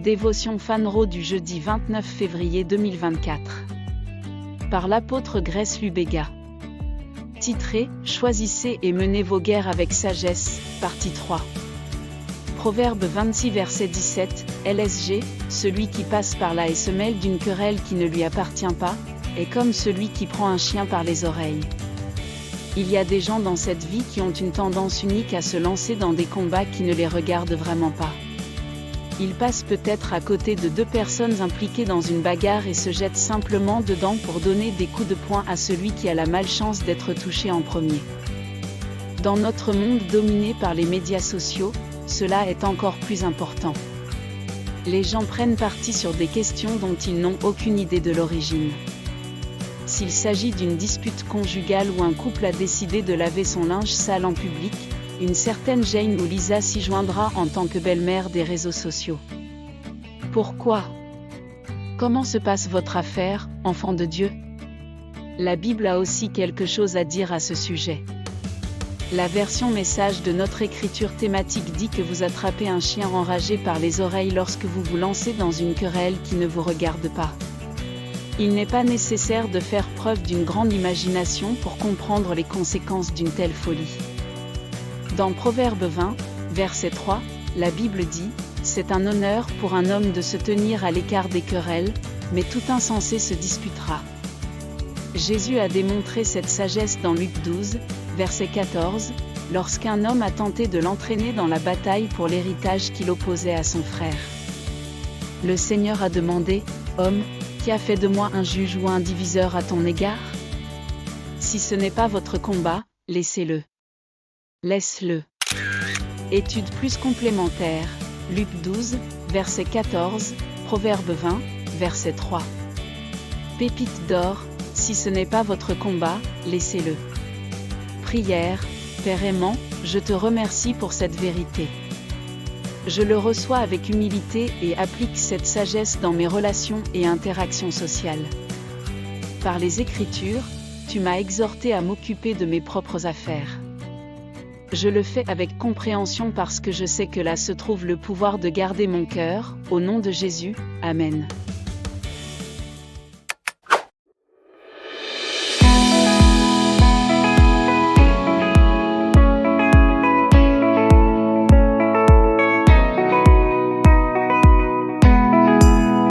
Dévotion Fanro du jeudi 29 février 2024. Par l'apôtre Grace Lubega. Titré « Choisissez et menez vos guerres avec sagesse », partie 3. Proverbe 26 verset 17, LSG, celui qui passe par là et se mêle d'une querelle qui ne lui appartient pas, est comme celui qui prend un chien par les oreilles. Il y a des gens dans cette vie qui ont une tendance unique à se lancer dans des combats qui ne les regardent vraiment pas. Ils passent peut-être à côté de deux personnes impliquées dans une bagarre et se jettent simplement dedans pour donner des coups de poing à celui qui a la malchance d'être touché en premier. Dans notre monde dominé par les médias sociaux, cela est encore plus important. Les gens prennent parti sur des questions dont ils n'ont aucune idée de l'origine. S'il s'agit d'une dispute conjugale ou un couple a décidé de laver son linge sale en public, une certaine Jane ou Lisa s'y joindra en tant que belle-mère des réseaux sociaux. Pourquoi ? Comment se passe votre affaire, enfant de Dieu ? La Bible a aussi quelque chose à dire à ce sujet. La version message de notre écriture thématique dit que vous attrapez un chien enragé par les oreilles lorsque vous vous lancez dans une querelle qui ne vous regarde pas. Il n'est pas nécessaire de faire preuve d'une grande imagination pour comprendre les conséquences d'une telle folie. Dans Proverbe 20, verset 3, la Bible dit « C'est un honneur pour un homme de se tenir à l'écart des querelles, mais tout insensé se disputera. » Jésus a démontré cette sagesse dans Luc 12, verset 14, lorsqu'un homme a tenté de l'entraîner dans la bataille pour l'héritage qu'il opposait à son frère. Le Seigneur a demandé « Homme, qui a fait de moi un juge ou un diviseur à ton égard ? Si ce n'est pas votre combat, laissez-le. Laisse-le. » Étude plus complémentaire, Luc 12, verset 14, Proverbe 20, verset 3. Pépite d'or, si ce n'est pas votre combat, laissez-le. Prière, Père aimant, je te remercie pour cette vérité. Je le reçois avec humilité et applique cette sagesse dans mes relations et interactions sociales. Par les Écritures, tu m'as exhorté à m'occuper de mes propres affaires. Je le fais avec compréhension parce que je sais que là se trouve le pouvoir de garder mon cœur, au nom de Jésus, Amen.